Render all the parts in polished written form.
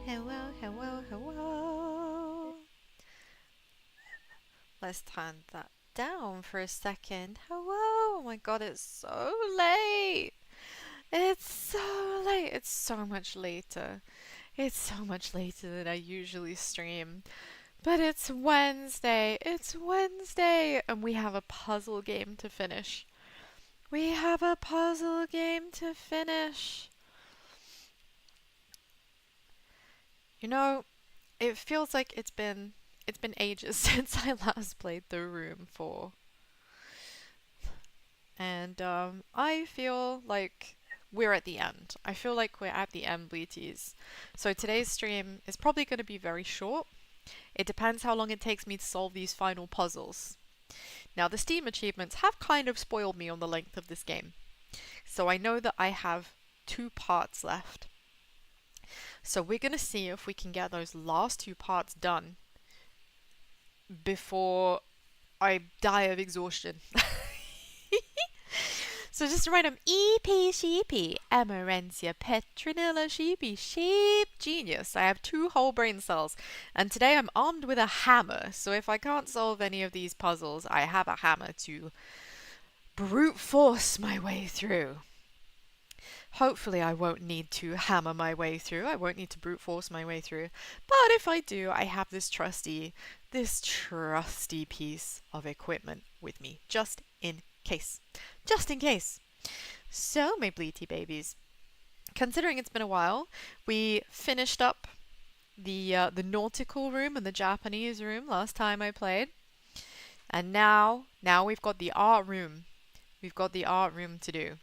Hello, hello, hello. Let's turn that down for a second. Hello. Oh my god, it's so late. It's so late. It's so much later. It's so much later than I usually stream. But it's Wednesday. It's Wednesday. And we have a puzzle game to finish. We have a puzzle game to finish. You know, it feels like it's been ages since I last played the room 4. And I feel like we're at the end. I feel like we're at the end, Bleaties. So today's stream is probably going to be very short. It depends how long it takes me to solve these final puzzles. Now, the Steam achievements have kind of spoiled me on the length of this game. So I know that I have 2 parts left. So we're going to see if we can get those last 2 parts done before I die of exhaustion. So just to write them, EP Sheepy, Amarantia Petronilla Sheepy, Sheep Genius. I have 2 whole brain cells, and today I'm armed with a hammer, so if I can't solve any of these puzzles, I have a hammer to brute force my way through. Hopefully I won't need to hammer my way through, I won't need to brute force my way through, but if I do, I have this trusty piece of equipment with me, just in case. Just in case. So, my Bleaty babies, considering it's been a while, we finished up the nautical room and the Japanese room last time I played. And now we've got the art room. We've got the art room to do.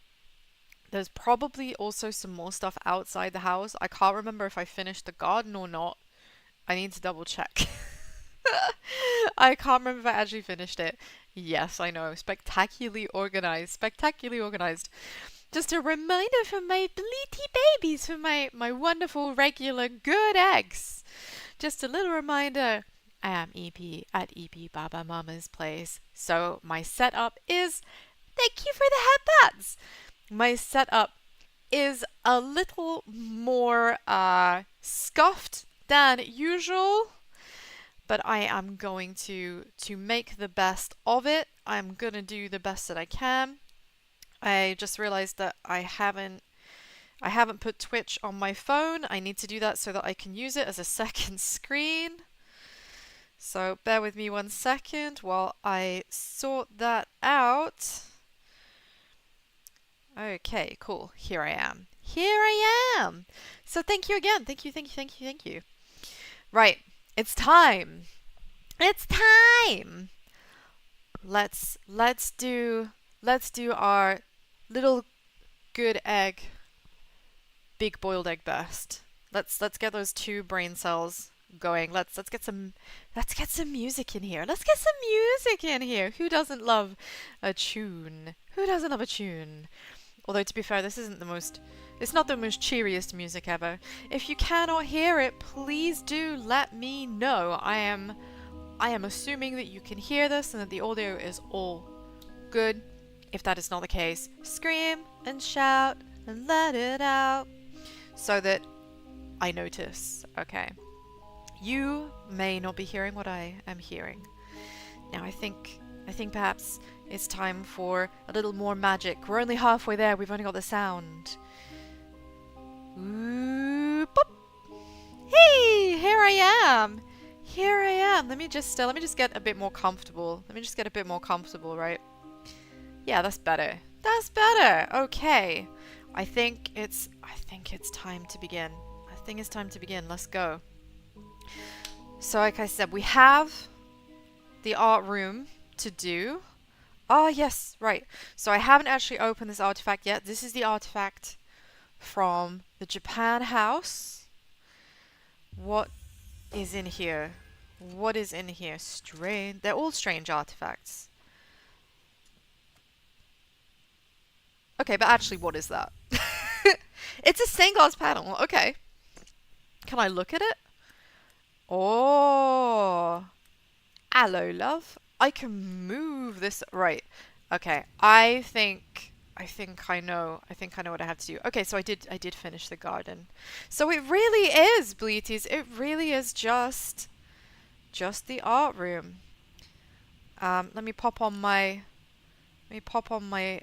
There's probably also some more stuff outside the house. I can't remember if I finished the garden or not. I need to double check. I can't remember if I actually finished it. Yes, I know. Spectacularly organized. Spectacularly organized. Just a reminder for my bleaty babies, for my wonderful, regular, good eggs. Just a little reminder. I am EP at EP Baba Mama's place. So my setup is... Thank you for the headbands! My setup is a little more scuffed than usual. But I am going to make the best of it. I'm gonna do the best that I can. I just realized that I haven't put Twitch on my phone. I need to do that so that I can use it as a second screen. So bear with me 1 second while I sort that out. Okay, cool. Here I am. Here I am! So thank you again. Thank you. Right. It's time. It's time. Let's do our little good egg, big boiled egg burst. Let's get those 2 brain cells going. Let's get some music in here. Let's get some music in here. Who doesn't love a tune? Who doesn't love a tune? Although to be fair, this isn't it's not the most cheeriest music ever. If you cannot hear it, please do let me know. I am assuming that you can hear this and that the audio is all good. If that is not the case, scream and shout and let it out so that I notice. Okay. You may not be hearing what I am hearing. Now I think perhaps it's time for a little more magic. We're only halfway there. We've only got the sound. Ooh, pop. Hey, here I am. Here I am. Let me just get a bit more comfortable. Right? Yeah, that's better. That's better. Okay. I think it's time to begin. Let's go. So like I said, we have the art room to do. Ah, yes, right. So I haven't actually opened this artifact yet. This is the artifact from the Japan house. What is in here? What is in here? Strange. They're all strange artifacts. Okay, but actually, what is that? It's a stained glass panel. Okay. Can I look at it? Oh. Hello, love. I can move this. Right. Okay. I think I think I know. I think I know what I have to do. Okay, so I did finish the garden. So it really is, Bleaties. It really is just the art room. Let me pop on my. Let me pop on my.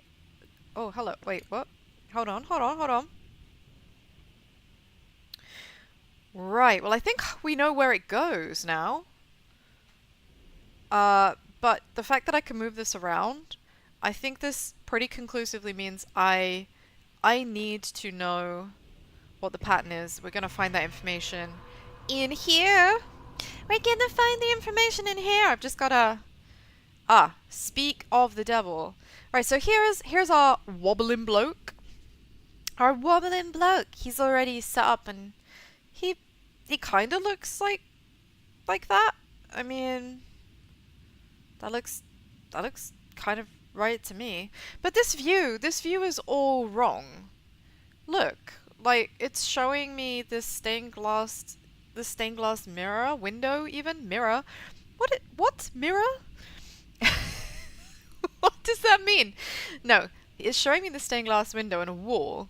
Oh, hello. Wait, what? Hold on, hold on, hold on. Right. Well, I think we know where it goes now. But the fact that I can move this around, I think this pretty conclusively means I need to know what the pattern is. We're gonna find that information in here. We're gonna find the information in here. I've just gotta speak of the devil. Right, so here's our wobbling bloke. Our wobbling bloke. He's already set up and he kinda looks like that. I mean, that looks kind of right to me. But this view is all wrong. Look, like it's showing me this stained glass mirror, window even, mirror. What mirror? What does that mean? No, it's showing me the stained glass window and a wall.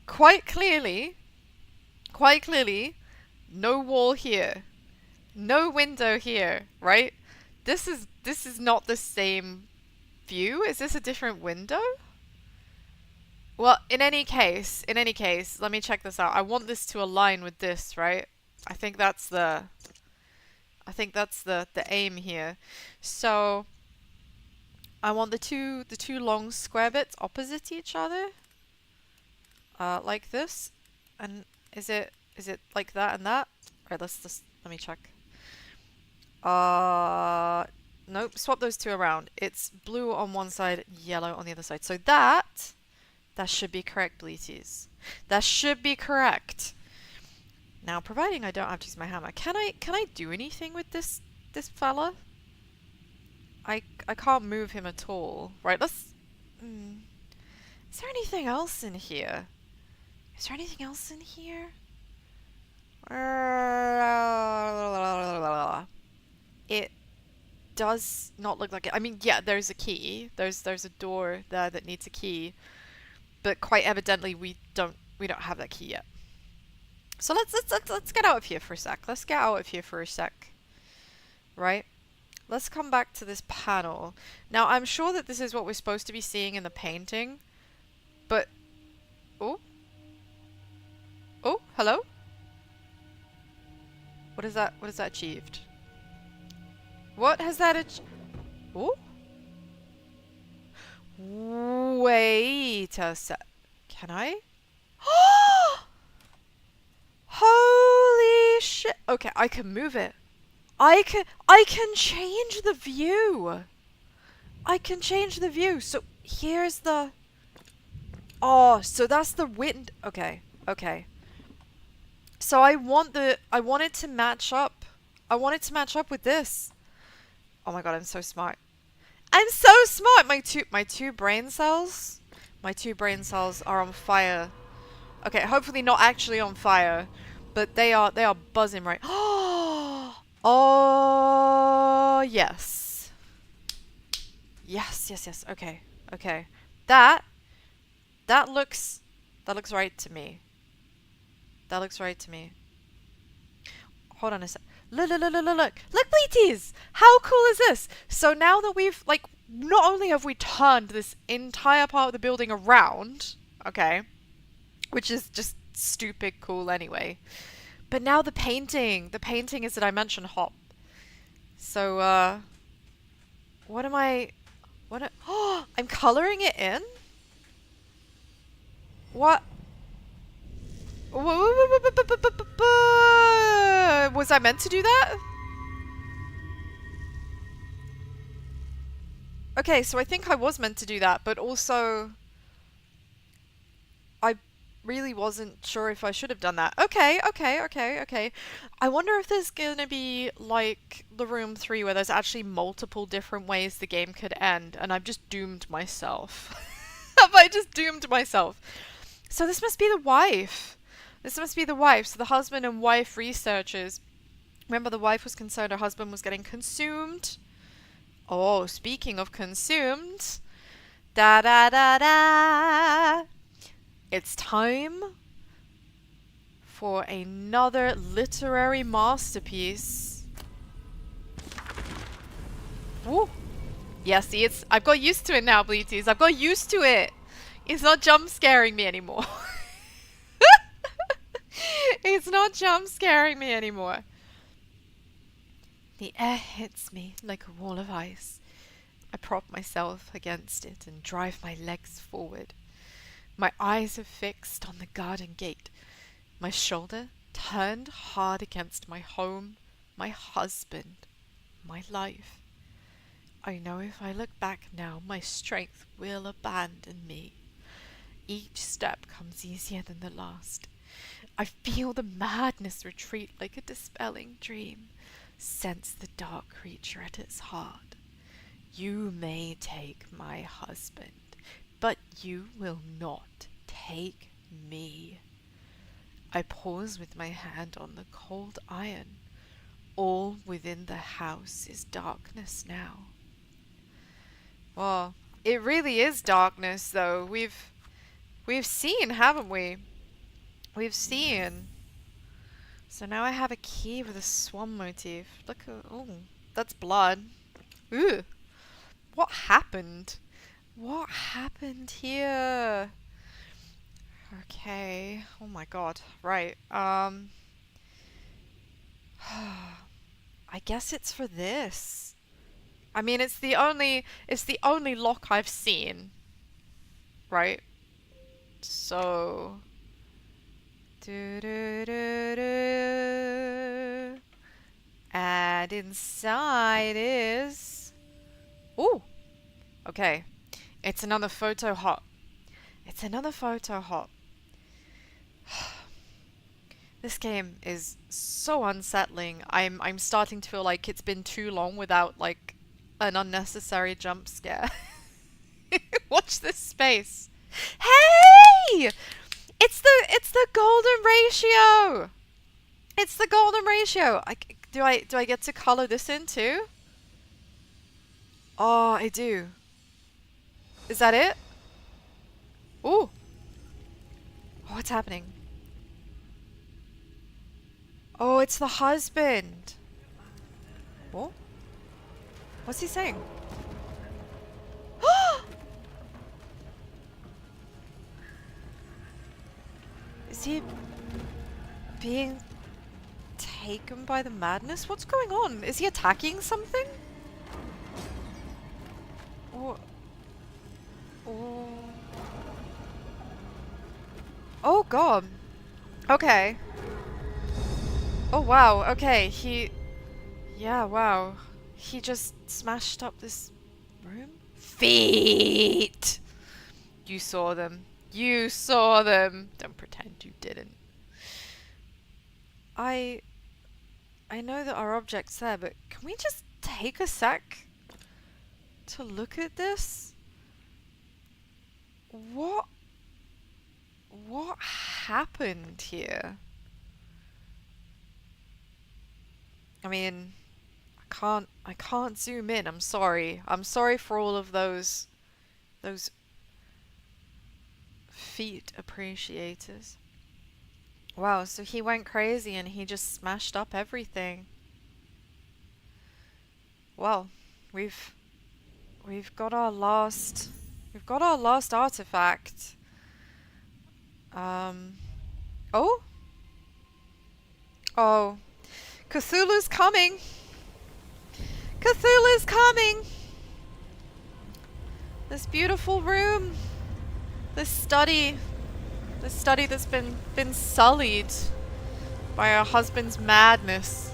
Quite clearly, no wall here. No window here, right? This is not the same view. Is this a different window? Well, in any case, let me check this out. I want this to align with this, right? I think that's the aim here. So I want the two long square bits opposite each other. Like this. And is it like that and that? Alright, let me check. Nope, swap those two around. It's blue on one side, yellow on the other side. So that should be correct, Bleaties. That should be correct. Now, providing I don't have to use my hammer, can I do anything with this fella? I can't move him at all. Right, let's... Is there anything else in here? Is there anything else in here? It does not look like it. I mean, yeah, there's a key. There's a door there that needs a key. But quite evidently we don't have that key yet. So let's get out of here for a sec. Let's get out of here for a sec. Right? Let's come back to this panel. Now, I'm sure that this is what we're supposed to be seeing in the painting. But oh, hello? What is that achieved? What has that achieved? Oh? Wait a sec. Can I? Holy shit. Okay, I can move it. I can change the view. I can change the view. So here's the... Oh, so that's the wind. Okay. So I want it to match up. I want it to match up with this. Oh my god, I'm so smart. I'm so smart! My two brain cells are on fire. Okay, hopefully not actually on fire, but they are buzzing right. Oh yes. Yes. Okay. That looks right to me. That looks right to me. Hold on a sec. Look, Bleaties! How cool is this? So now that we've, like, not only have we turned this entire part of the building around, okay, which is just stupid cool anyway, but now the painting is a dimension hop. So, I'm coloring it in? What? Was I meant to do that? Okay, so I think I was meant to do that, but also I really wasn't sure if I should have done that. Okay. I wonder if there's gonna be like the room 3 where there's actually multiple different ways the game could end, and I've just doomed myself. Have I just doomed myself? So this must be the wife. So the husband and wife researchers. Remember, the wife was concerned her husband was getting consumed. Oh, speaking of consumed, Da da da da. It's time for another literary masterpiece. Woo. Yeah, see, I've got used to it now, Bleaties. I've got used to it. It's not jump scaring me anymore. It's not jump scaring me anymore. The air hits me like a wall of ice. I prop myself against it and drive my legs forward. My eyes are fixed on the garden gate. My shoulder turned hard against my home, my husband, my life. I know if I look back now, my strength will abandon me. Each step comes easier than the last. I feel the madness retreat like a dispelling dream. Sense the dark creature at its heart. You may take my husband, but you will not take me. I pause with my hand on the cold iron. All within the house is darkness now. Well, it really is darkness, though. We've seen, haven't we? We've seen. So now I have a key with a swan motif. Look at, oh, that's blood. Ooh. What happened? What happened here? Okay. Oh my god. Right. I guess it's for this. I mean, it's the only lock I've seen. Right? So and inside is... Ooh! Okay. It's another photo hop. It's another photo hop. This game is so unsettling. I'm starting to feel like it's been too long without, like, an unnecessary jump scare. Watch this space. Hey! It's the golden ratio! It's the golden ratio! Do I get to color this in too? Oh, I do. Is that it? Ooh. Oh, what's happening? Oh, it's the husband. Oh? What's he saying? Is he being taken by the madness? What's going on? Is he attacking something? Or... Oh... Oh god. Okay. Oh wow, okay, yeah, wow. He just smashed up this room? Feet! You saw them. You saw them! Don't pretend you didn't. I know that our object's there, but can we just take a sec to look at this? What happened here? I mean, I can't zoom in. I'm sorry. I'm sorry for all of those feet appreciators. Wow, so he went crazy and he just smashed up everything. Well, we've got our last artifact. Oh? Oh. Cthulhu's coming! Cthulhu's coming! This beautiful room. This study that's been sullied by her husband's madness.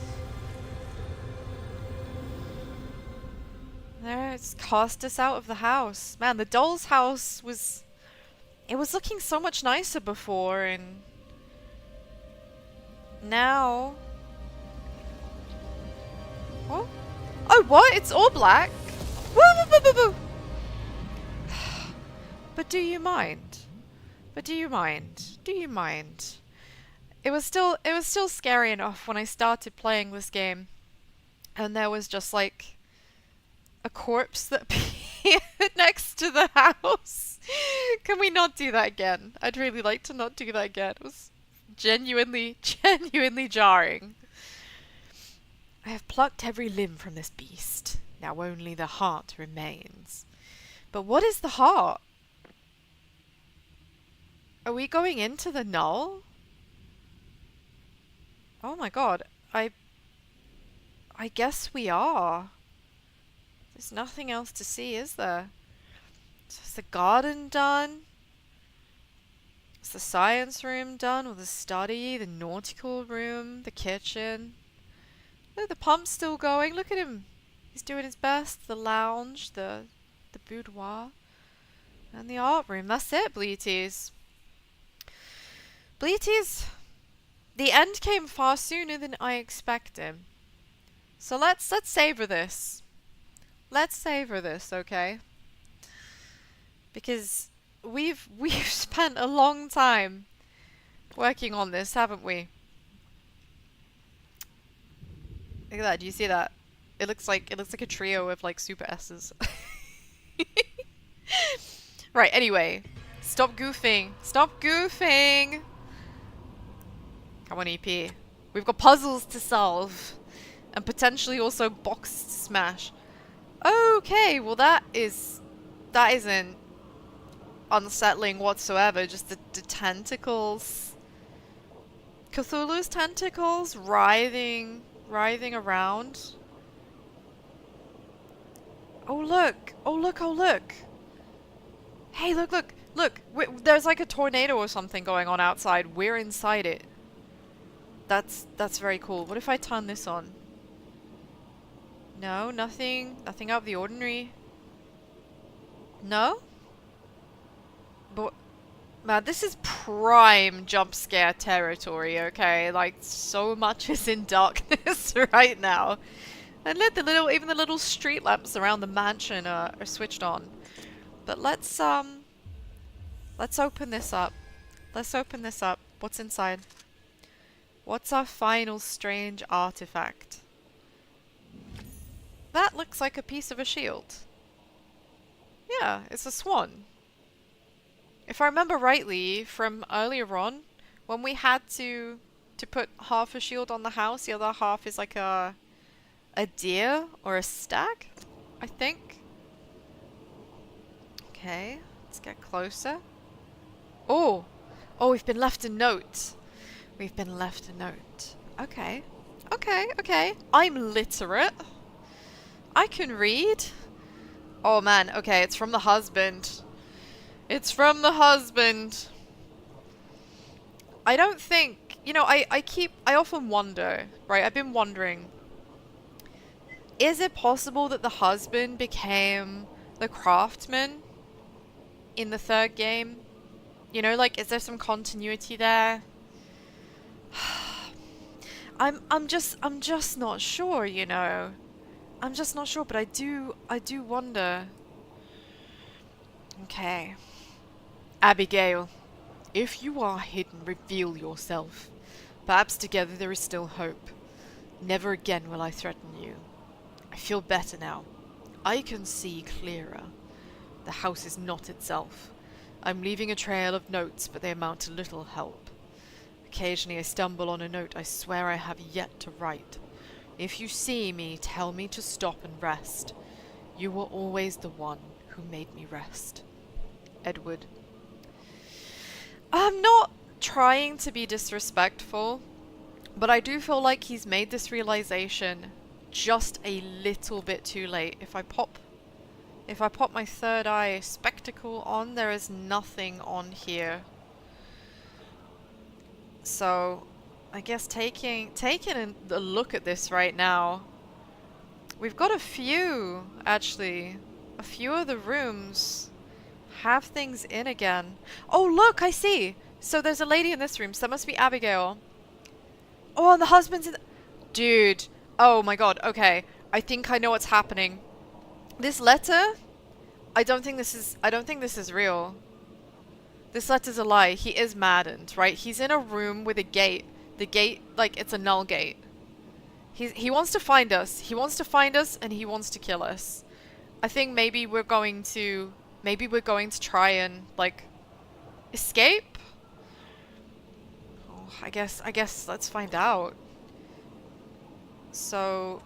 There, it's cast us out of the house. Man, the doll's house was... It was looking so much nicer before, and... Now... What? Oh, what? It's all black? Woo, woo, woo, woo, woo. But do you mind? But do you mind? Do you mind? It was still scary enough when I started playing this game, and there was just like a corpse that appeared. next to the house. Can we not do that again? I'd really like to not do that again. It was genuinely, genuinely jarring. I have plucked every limb from this beast. Now only the heart remains. But what is the heart? Are we going into the null? Oh my god. I guess we are. There's nothing else to see, is there? So is the garden done? Is the science room done? Or the study? The nautical room? The kitchen? Look, the pump's still going. Look at him. He's doing his best. The lounge, the boudoir, and the art room. That's it, Bleaties. Bleaties, the end came far sooner than I expected. So let's savor this. Let's savor this, okay? Because we've spent a long time working on this, haven't we? Look at that. Do you see that? It looks like a trio of like super S's. Right, anyway. Stop goofing. Stop goofing! Come on, EP. We've got puzzles to solve. And potentially also boxes to smash. Okay, well that isn't unsettling whatsoever. Just the tentacles. Cthulhu's tentacles writhing around. Oh look! Oh look! Oh look! Hey, look! Look! Look! There's like a tornado or something going on outside. We're inside it. That's very cool. What if I turn this on? No, nothing out of the ordinary. No? But man, this is prime jump scare territory, okay? Like, so much is in darkness right now. And look, even the little street lamps around the mansion are switched on. But let's open this up. Let's open this up. What's inside? What's our final strange artifact? That looks like a piece of a shield. Yeah, it's a swan. If I remember rightly from earlier on, when we had to put half a shield on the house, the other half is like a deer or a stag, I think. Okay, let's get closer. Oh! Oh, we've been left a note. We've been left a note. Okay. Okay, okay. I'm literate. I can read. Oh man, okay, it's from the husband. It's from the husband. I don't think, you know, I often wonder, right? I've been wondering, is it possible that the husband became the craftsman in the third game? You know, like, is there some continuity there? I'm just not sure, you know. I'm just not sure, but I do wonder. Okay. Abigail, if you are hidden, reveal yourself. Perhaps together there is still hope. Never again will I threaten you. I feel better now. I can see clearer. The house is not itself. I'm leaving a trail of notes, but they amount to little help. Occasionally I stumble on a note I swear I have yet to write. If you see me, tell me to stop and rest. You were always the one who made me rest. Edward. I'm not trying to be disrespectful, but I do feel like he's made this realization just a little bit too late. If I pop my third eye spectacle on, there is nothing on here. So, I guess taking a look at this right now, we've got a few, actually. A few of the rooms have things in again. Oh, look, I see! So there's a lady in this room, so that must be Abigail. Oh, and the husband's in the... Dude. Oh my god, okay. I think I know what's happening. This letter... I don't think this is real. This letter's a lie. He is maddened, right? He's in a room with a gate. The gate, like, it's a null gate. He wants to find us. He wants to find us, and he wants to kill us. I think maybe we're going to try and like escape. Oh, I guess let's find out. So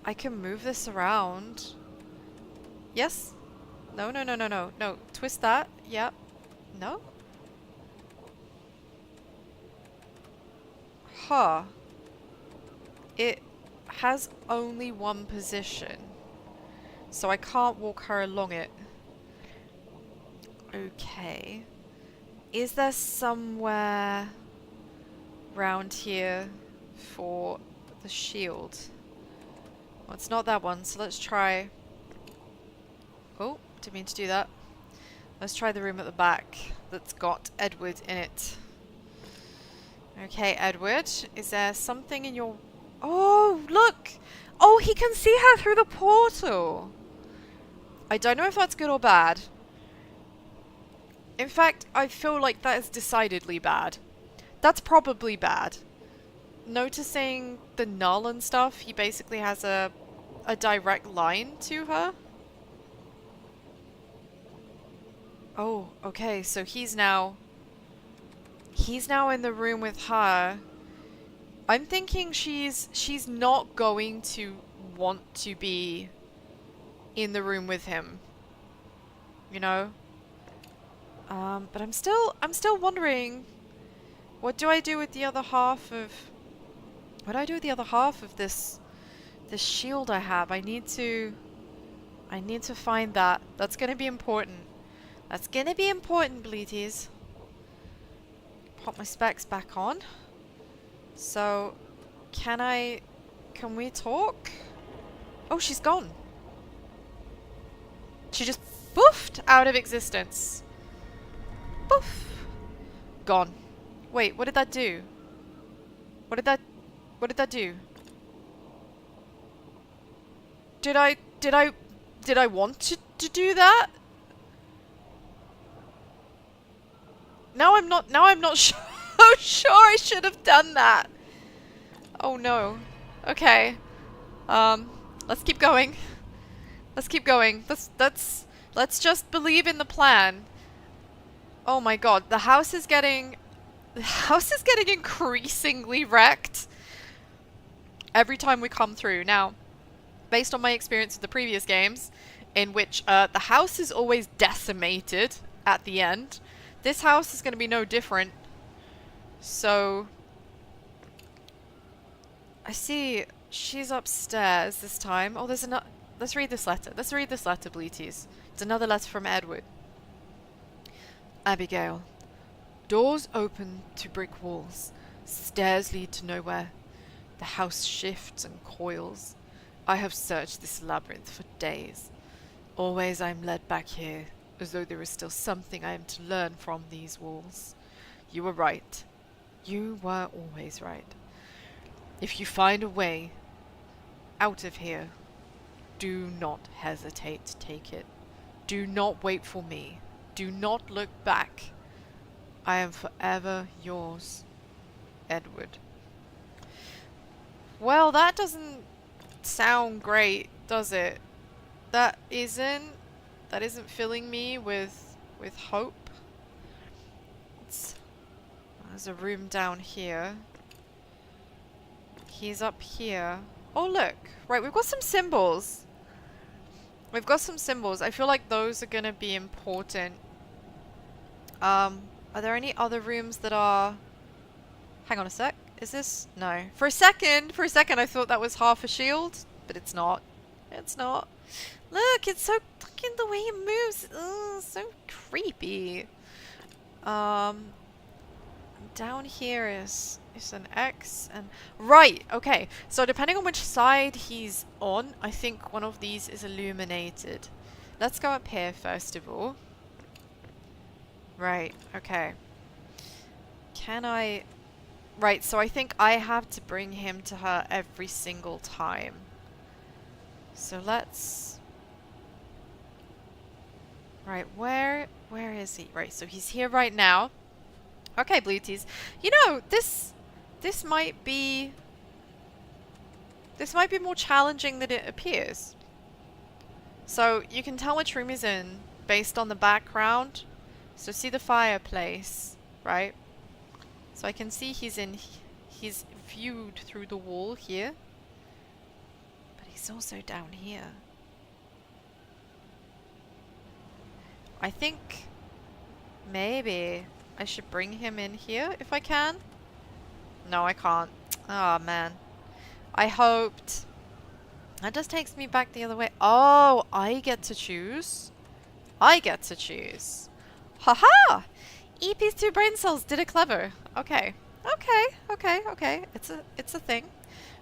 I can move this around. Yes? No, no, no, no, no. No, twist that. Yep. No? Huh. It has only one position. So I can't walk her along it. Okay. Is there somewhere round here for the shield? Well, it's not that one, so let's try... Oh, didn't mean to do that. Let's try the room at the back that's got Edward in it. Okay, Edward, is there something in your... Oh, look! Oh, he can see her through the portal! I don't know if that's good or bad. In fact, I feel like that is decidedly bad. That's probably bad. Noticing the null and stuff, he basically has a direct line to her. Oh, okay, so he's now in the room with her. I'm thinking she's not going to want to be in the room with him. You know? But I'm still wondering, what do I do with the other half of... What do I do with the other half of this shield I have? I need to find that. That's gonna be important. That's gonna be important, Bleaties. Pop my specs back on. So, can we talk? Oh, she's gone. She just boofed out of existence. Boof. Gone. Wait, what did that do? What did that do? Did I want to do that? Now I'm not sure. Sure I should have done that. Oh no. Okay. Let's keep going. Let's keep going. Let's just believe in the plan. Oh my god, the house is getting increasingly wrecked every time we come through. Now, based on my experience with the previous games, in which the house is always decimated at the end, this house is going to be no different. So, I see she's upstairs this time. Oh, there's another... Let's read this letter. Let's read this letter, Bleaties. It's another letter from Edward. Abigail. Doors open to brick walls. Stairs lead to nowhere. The house shifts and coils. I have searched this labyrinth for days. Always I am led back here, as though there is still something I am to learn from these walls. You were right. You were always right. If you find a way out of here, do not hesitate to take it. Do not wait for me. Do not look back. I am forever yours, Edward. Well, that doesn't sound great, does it? That isn't filling me with hope. There's a room down here. He's up here. Oh, look. Right, we've got some symbols. We've got some symbols. I feel like those are going to be important. Are there any other rooms that are... Hang on a sec. Is this... No. For a second I thought that was half a shield. But it's not. It's not. Look, it's so... Fucking the way it moves. Ugh, so creepy. Down here is an X and... Right, okay. So depending on which side he's on, I think one of these is illuminated. Let's go up here first of all. Right, okay. Can I... Right, so I think I have to bring him to her every single time. So let's... Right, where is he? Right, so he's here right now. Okay, Bleaties. You know, this might be more challenging than it appears. So you can tell which room he's in based on the background. So see the fireplace, right? So I can see he's viewed through the wall here. But he's also down here. I think maybe I should bring him in here if I can. No, I can't. Oh, man. I hoped. That just takes me back the other way. Oh, I get to choose. I get to choose. Haha! EP's 2 brain cells did it clever. Okay. Okay. It's a thing.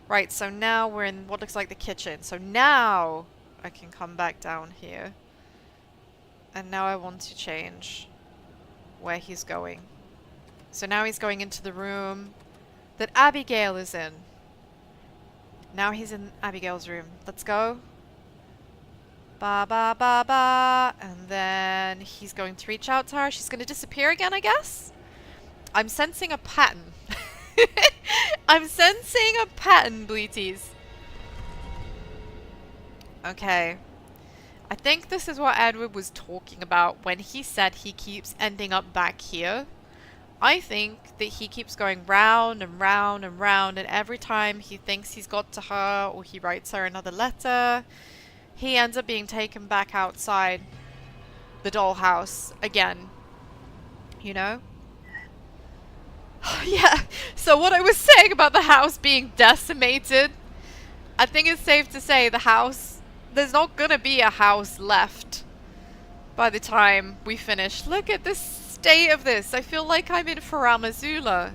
Right, so now we're in what looks like the kitchen. So now I can come back down here. And now I want to change where he's going. So now he's going into the room that Abigail is in. Now he's in Abigail's room. Let's go. Ba ba ba ba. And then he's going to reach out to her. She's going to disappear again, I guess? I'm sensing a pattern. I'm sensing a pattern, Bleaties. Okay. I think this is what Edward was talking about when he said he keeps ending up back here. I think that he keeps going round and round and round, and every time he thinks he's got to her or he writes her another letter, he ends up being taken back outside the dollhouse again. You know? Yeah, so what I was saying about the house being decimated, I think it's safe to say the house, there's not gonna be a house left by the time we finish. Look at this state of this. I feel like I'm in Faramazula.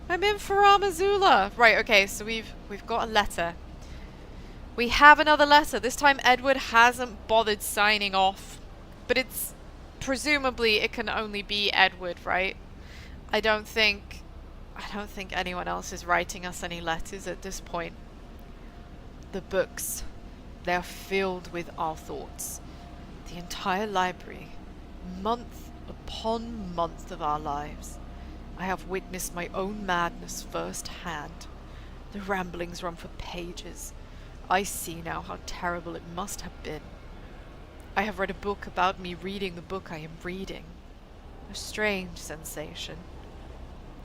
I'm in Faramazula. Right, okay, so we've got a letter. We have another letter. This time Edward hasn't bothered signing off. But it's presumably it can only be Edward, right? I don't think anyone else is writing us any letters at this point. The books, they're filled with our thoughts. The entire library, month upon month of our lives. I have witnessed my own madness firsthand. The ramblings run for pages. I see now how terrible it must have been. I have read a book about me reading the book I am reading. A strange sensation.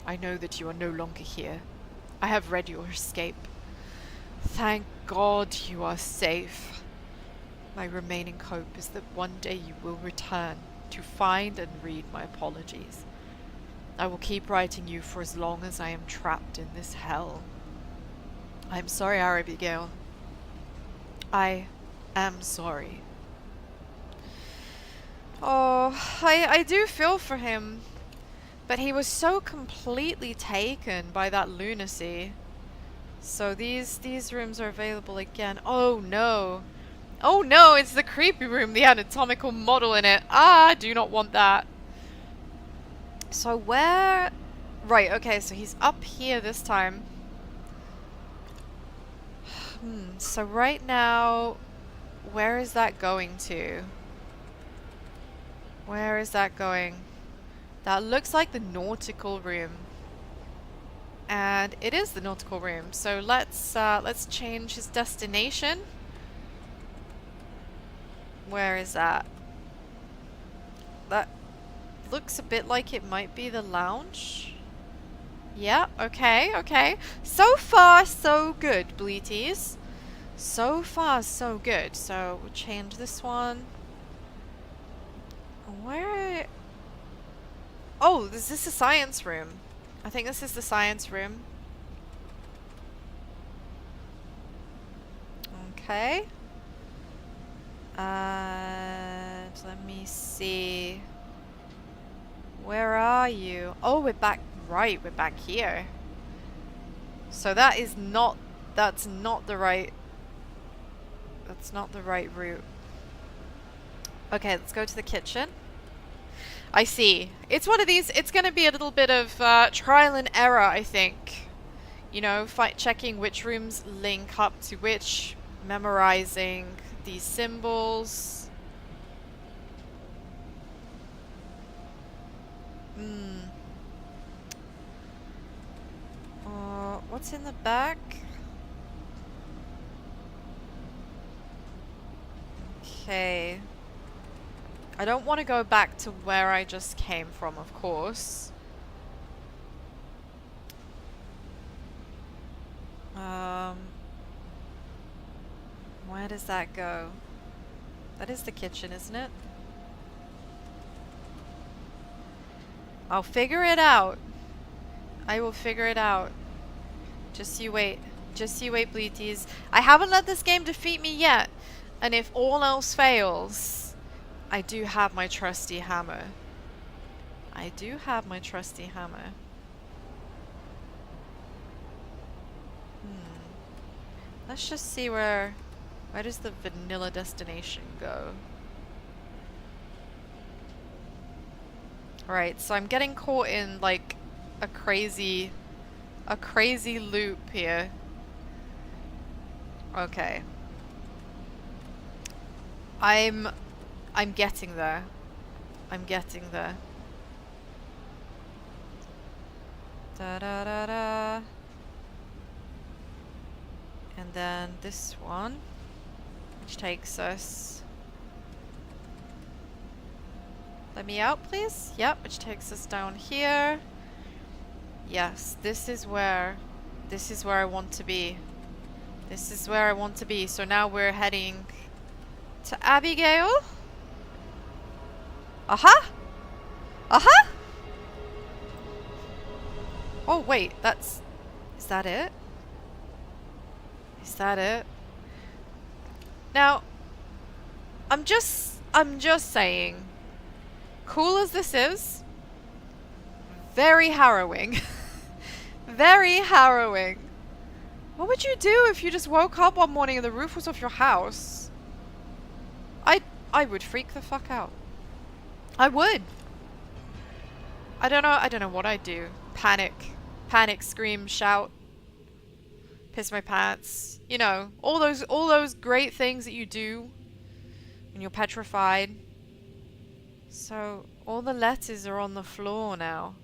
I know that you are no longer here. I have read your escape. Thank God you are safe. My remaining hope is that one day you will return to find and read my apologies. I will keep writing you for as long as I am trapped in this hell. I am sorry, Abigail. I am sorry. Oh, I do feel for him. But he was so completely taken by that lunacy. So these rooms are available again. Oh no. Oh no, it's the creepy room, the anatomical model in it. Ah, I do not want that. So where... Right, okay, so he's up here this time. So right now, where is that going to? Where is that going? That looks like the nautical room. And it is the nautical room. So let's change his destination. Where is that? That looks a bit like it might be the lounge. Yeah, okay. So far, so good, Bleaties. So far, so good. So we'll change this one. Where... Oh, is this a science room? I think this is the science room. Okay. And let me see. Where are you? Oh, we're back. Right, we're back here. So that is not... That's not the right... That's not the right route. Okay, let's go to the kitchen. I see. It's one of these, it's going to be a little bit of trial and error, I think. You know, checking which rooms link up to which, memorizing these symbols. What's in the back? Okay. I don't want to go back to where I just came from, of course. Where does that go? That is the kitchen, isn't it? I'll figure it out. I will figure it out. Just you wait. Just you wait, Bleaties. I haven't let this game defeat me yet. And if all else fails, I do have my trusty hammer. I do have my trusty hammer. Let's just see where does the vanilla destination go? Right, so I'm getting caught in like a crazy loop here. Okay. I'm getting there. I'm getting there. Da da da da. And then this one, which takes us... Let me out, please. Yep, which takes us down here. Yes, this is where I want to be. This is where I want to be. So now we're heading to Abigail. Aha! Aha! Oh wait, is that it? Is that it? Now, I'm just saying, cool as this is, very harrowing. Very harrowing. What would you do if you just woke up one morning and the roof was off your house? I would freak the fuck out. I would. I don't know what I'd do. Panic, scream, shout, piss my pants. You know, all those great things that you do when you're petrified. So all the letters are on the floor now.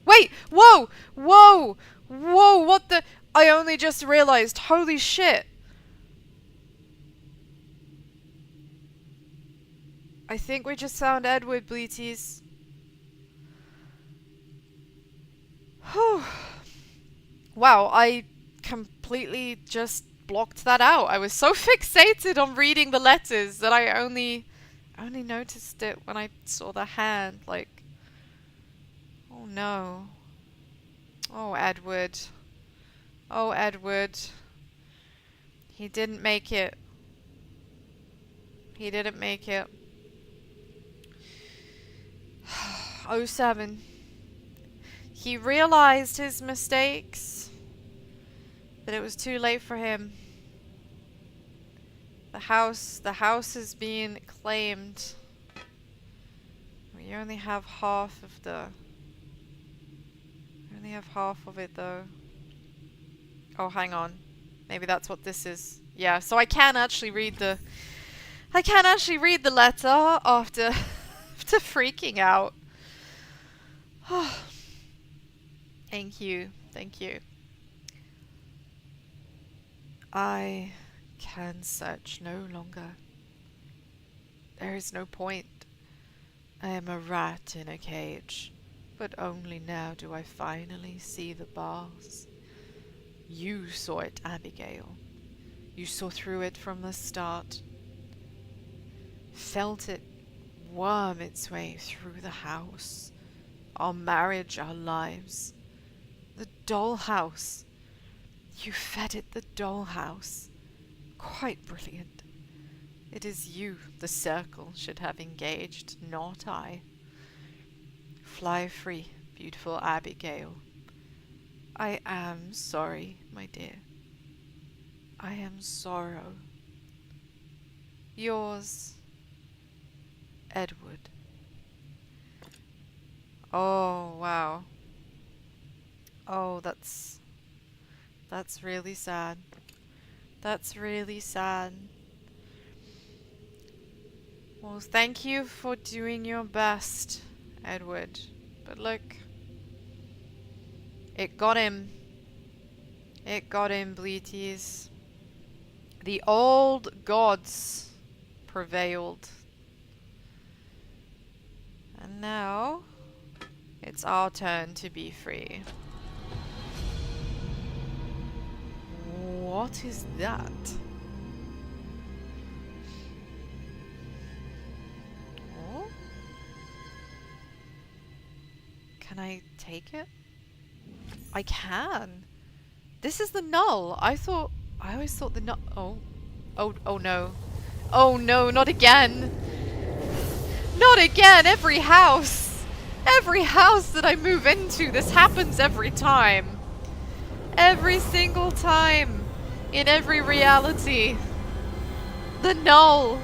Wait! Whoa! Whoa! Whoa! What the? I only just realized. Holy shit! I think we just found Edward, Bleaties. Whew. Wow, I completely just blocked that out. I was so fixated on reading the letters that I only noticed it when I saw the hand. Like, oh no. Oh, Edward. Oh, Edward. He didn't make it. He didn't make it. Oh, 07. He realized his mistakes, but it was too late for him. The house is being claimed. We only have half of it though. Oh, hang on. Maybe that's what this is. Yeah, so I can actually read the letter after after freaking out. Thank you. Thank you. I can search no longer. There is no point. I am a rat in a cage, but only now do I finally see the bars. You saw it, Abigail. You saw through it from the start. Felt it worm its way through the house. Our marriage, our lives. The dollhouse. You fed it the dollhouse. Quite brilliant. It is you the circle should have engaged, not I. Fly free, beautiful Abigail. I am sorry, my dear. I am sorrow. Yours, Edward. Oh, wow. Oh, that's really sad. That's really sad. Well, thank you for doing your best, Edward. But look, it got him. It got him, Bleaties. The old gods prevailed. And now it's our turn to be free. What is that? Oh? Can I take it? I can. This is the null. I always thought the null. Oh. Oh no. Oh no, not again. Not again. Every house that I move into, this happens every time. Every single time. In every reality. The null.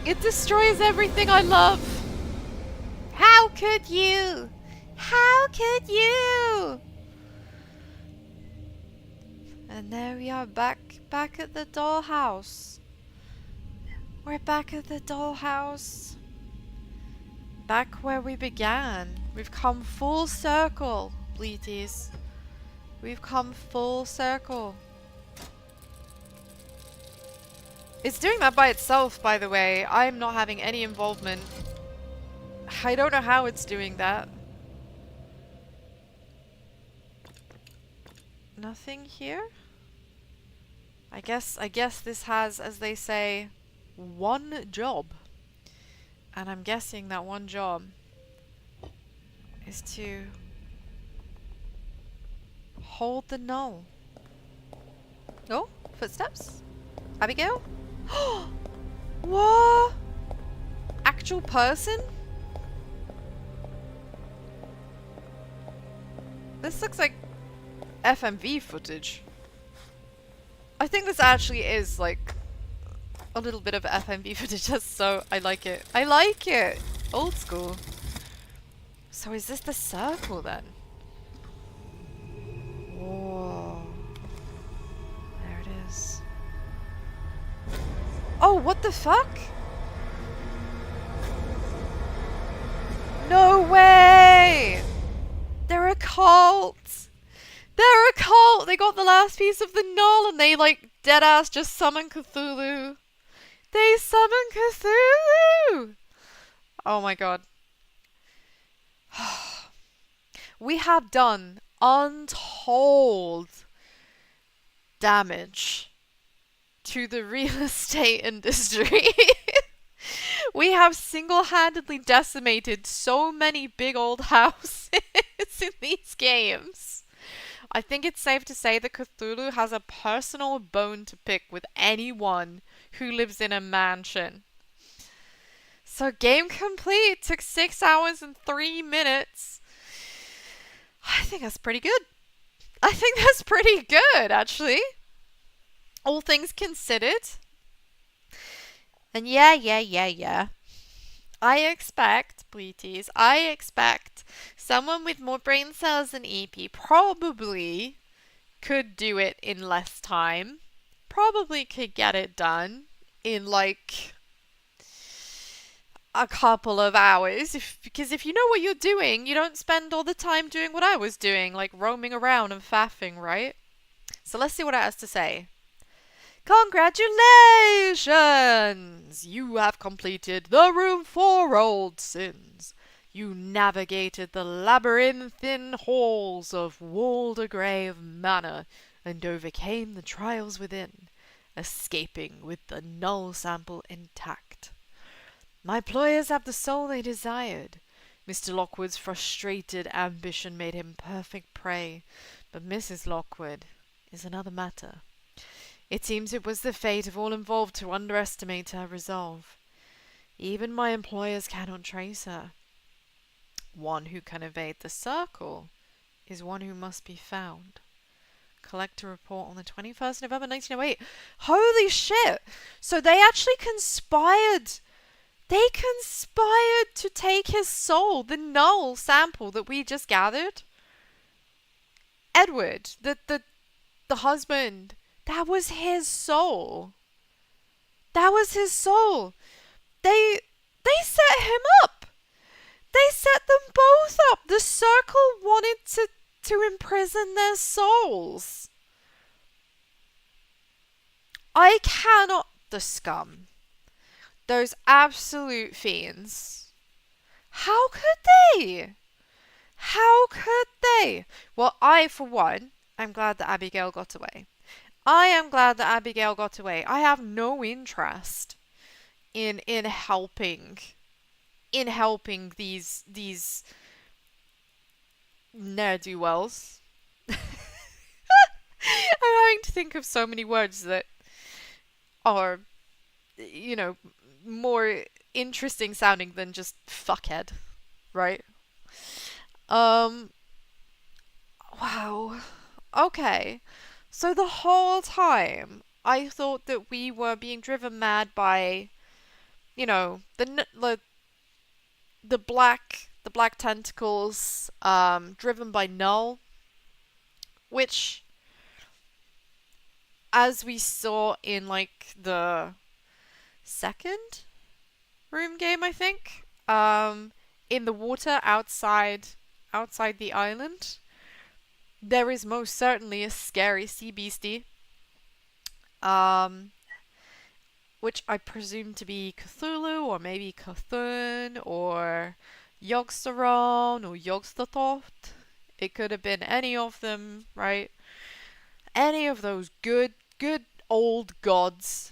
It destroys everything I love. How could you? How could you? And there we are back at the dollhouse. We're back at the dollhouse. Back where we began. We've come full circle, Bleaties. We've come full circle. It's doing that by itself, by the way. I'm not having any involvement. I don't know how it's doing that. Nothing here? I guess this has, as they say, one job. And I'm guessing that one job is to hold the null. Oh, footsteps? Abigail? What? Actual person? This looks like FMV footage. I think this actually is like a little bit of FMV footage, just so I like it. I like it! Old school. So is this the circle then? Whoa. There it is. Oh, what the fuck? No way! They're a cult! They're a cult! They got the last piece of the null and they like deadass just summon Cthulhu. They summon Cthulhu! Oh my god. We have done untold damage to the real estate industry. We have single-handedly decimated so many big old houses in these games. I think it's safe to say that Cthulhu has a personal bone to pick with anyone who lives in a mansion. So game complete. Took 6 hours and 3 minutes. I think that's pretty good. I think that's pretty good, actually. All things considered. And yeah. I expect, Bleaties, someone with more brain cells than EP probably could do it in less time. Probably could get it done in like a couple of hours. Because if you know what you're doing, you don't spend all the time doing what I was doing, like roaming around and faffing, right? So let's see what it has to say. Congratulations! You have completed the Room for Old Sins. You navigated the labyrinthine halls of Waldegrave Manor and overcame the trials within, escaping with the null sample intact. My employers have the soul they desired. Mr. Lockwood's frustrated ambition made him perfect prey, but Mrs. Lockwood is another matter. It seems it was the fate of all involved to underestimate her resolve. Even my employers cannot trace her. One who can evade the circle is one who must be found. Collect a report on the 21st November 1908. Holy shit! So they actually conspired. They conspired to take his soul, the null sample that we just gathered. Edward, the husband, that was his soul. That was his soul. They set him up. They set them both up. The circle wanted to imprison their souls. I cannot... The scum. Those absolute fiends. How could they? How could they? Well, I, for one, am glad that Abigail got away. I am glad that Abigail got away. I have no interest in helping these ne'er-do-wells. I'm having to think of so many words that are, you know, more interesting sounding than just fuckhead, right? Um, wow. Okay. So the whole time I thought that we were being driven mad by, the black tentacles, driven by Null, which, as we saw in like the second room game, I think, in the water outside the island, there is most certainly a scary sea beastie, um, which I presume to be Cthulhu, or maybe Cthulhu, or Yogg-Saron, or Yogg-Sothoth. It could have been any of them, right? Any of those good old gods.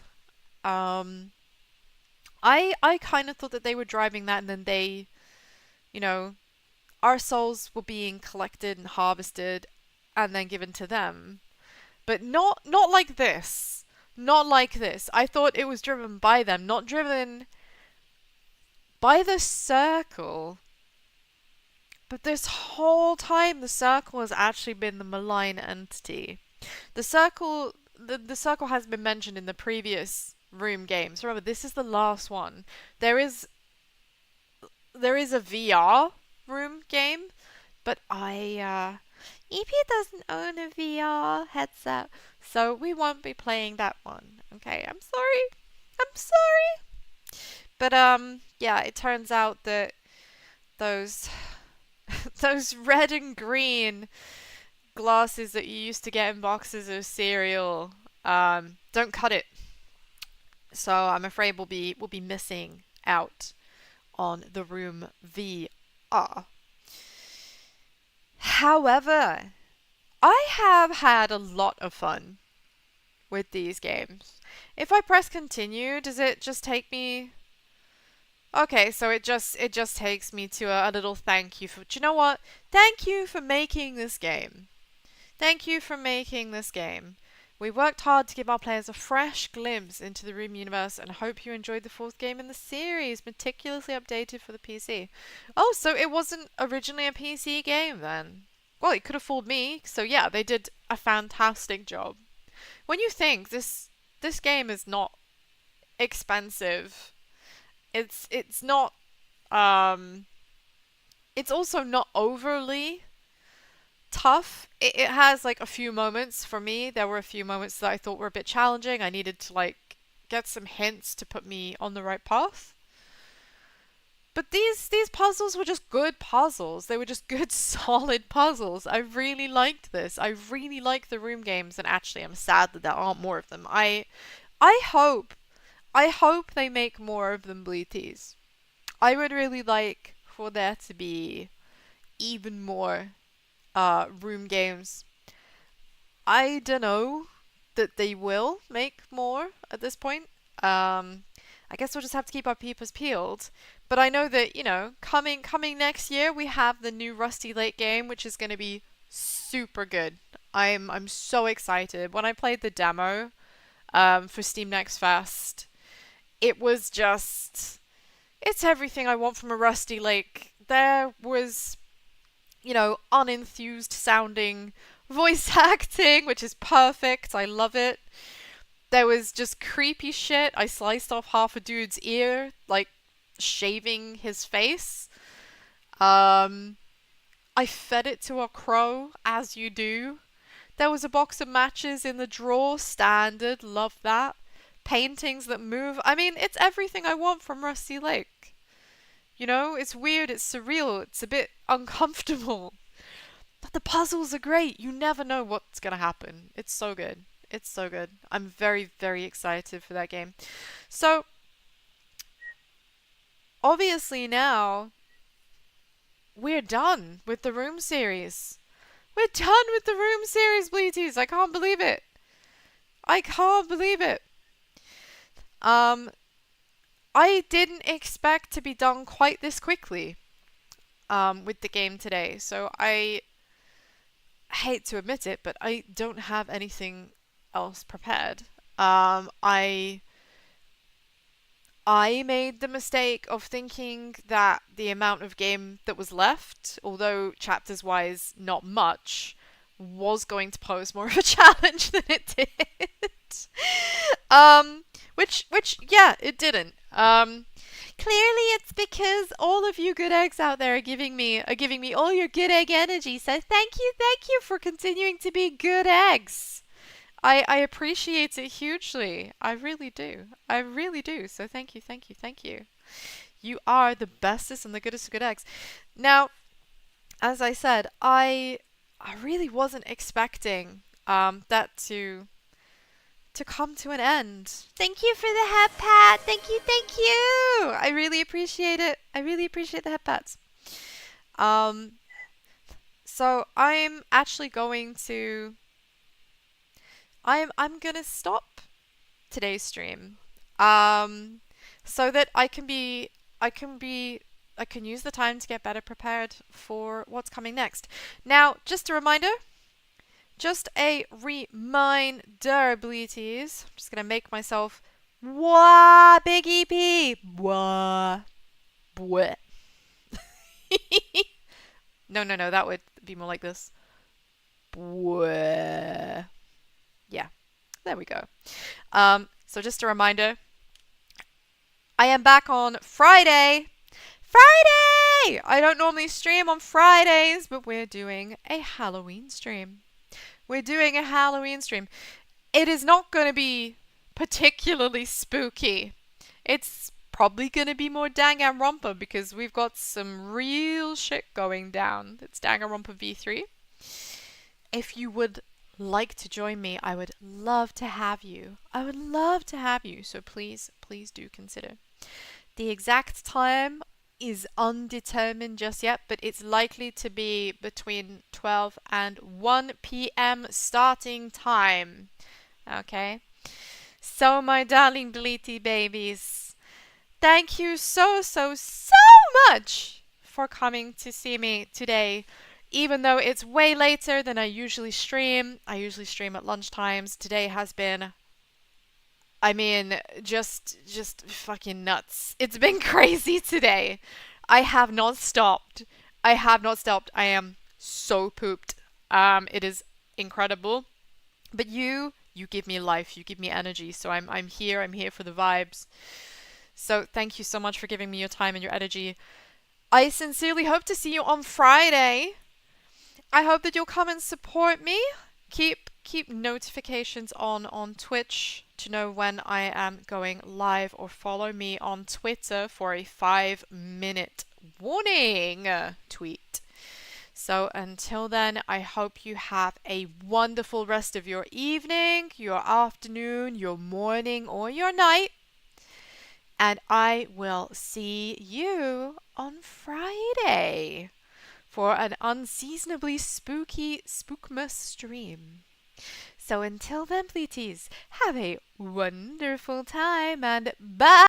I kind of thought that they were driving that, and then you know, our souls were being collected and harvested, and then given to them. But not like this. Not like this. I thought it was driven by them, not driven by the circle. But this whole time, the circle has actually been the malign entity. The circle has been mentioned in the previous room games. Remember, this is the last one. There is a VR room game, but EP doesn't own a VR headset, so we won't be playing that one. Okay, I'm sorry. I'm sorry. But yeah, it turns out that those those red and green glasses that you used to get in boxes of cereal don't cut it. So I'm afraid we'll be missing out on the room VR. However, I have had a lot of fun with these games. If I press continue, does it just take me? Okay, so it just takes me to a little thank you for. Do you know what? Thank you for making this game. Thank you for making this game. We worked hard to give our players a fresh glimpse into the Room universe and hope you enjoyed the fourth game in the series, meticulously updated for the PC. Oh, so it wasn't originally a PC game then? Well, it could have fooled me. So yeah, they did a fantastic job. When you think this game is not expensive, it's not it's also not overly tough. It has like a few moments for me. There were a few moments that I thought were a bit challenging. I needed to like get some hints to put me on the right path. But these puzzles were just good puzzles. They were just good, solid puzzles. I really liked this. I really like the room games, and actually I'm sad that there aren't more of them. I hope they make more of them, Bleaties. I would really like for there to be even more room games. I don't know that they will make more at this point. I guess we'll just have to keep our peepers peeled. But I know that, coming next year, we have the new Rusty Lake game, which is going to be super good. I'm so excited. When I played the demo for Steam Next Fest, it was just, it's everything I want from a Rusty Lake. There was, unenthused sounding voice acting, which is perfect. I love it. There was just creepy shit. I sliced off half a dude's ear, like shaving his face. I fed it to a crow, as you do. There was a box of matches in the drawer, standard, love that. Paintings that move. I mean, it's everything I want from Rusty Lake. It's weird, it's surreal, it's a bit uncomfortable. But the puzzles are great. You never know what's gonna happen. It's so good. It's so good. I'm very, very excited for that game. So, obviously now we're done with the room series. We're done with the room series, Bleaties. I can't believe it. I can't believe it. Um, I didn't expect to be done quite this quickly with the game today. So I hate to admit it, but I don't have anything else prepared. I made the mistake of thinking that the amount of game that was left, although chapters wise not much, was going to pose more of a challenge than it did. Which yeah, it didn't. Clearly it's because all of you good eggs out there are giving me all your good egg energy. So thank you for continuing to be good eggs. I appreciate it hugely. I really do. I really do. So thank you, thank you, thank you. You are the bestest and the goodest of good eggs. Now, as I said, I really wasn't expecting that to come to an end. Thank you for the head pat. Thank you, thank you. I really appreciate it. I really appreciate the head pats. So I'm actually going to I'm gonna stop today's stream so that I can use the time to get better prepared for what's coming next. Now, just a reminder, Bleaties. I'm just gonna make myself wah big EP wah bwah. No, that would be more like this. Bwah. Yeah, there we go. So just a reminder, I am back on Friday. Friday! I don't normally stream on Fridays, but we're doing a Halloween stream. It is not going to be particularly spooky. It's probably going to be more Danganronpa because we've got some real shit going down. It's Danganronpa V3. If you would like to join me, I would love to have you. So please do consider. The exact time is undetermined just yet, but it's likely to be between 12 and 1 p.m. starting time. Okay? So, my darling Bleaty babies, thank you so much for coming to see me today. Even though it's way later than I usually stream. I usually stream at lunchtimes. Today has been, I mean, just fucking nuts. It's been crazy today. I have not stopped. I am so pooped. It is incredible. But you give me life. You give me energy. So I'm here. I'm here for the vibes. So thank you so much for giving me your time and your energy. I sincerely hope to see you on Friday. I hope that you'll come and support me. Keep notifications on Twitch to know when I am going live, or follow me on Twitter for a 5-minute warning tweet. So until then, I hope you have a wonderful rest of your evening, your afternoon, your morning, or your night. And I will see you on Friday for an unseasonably spooky Spookmas stream. So until then, Bleaties, have a wonderful time and bye!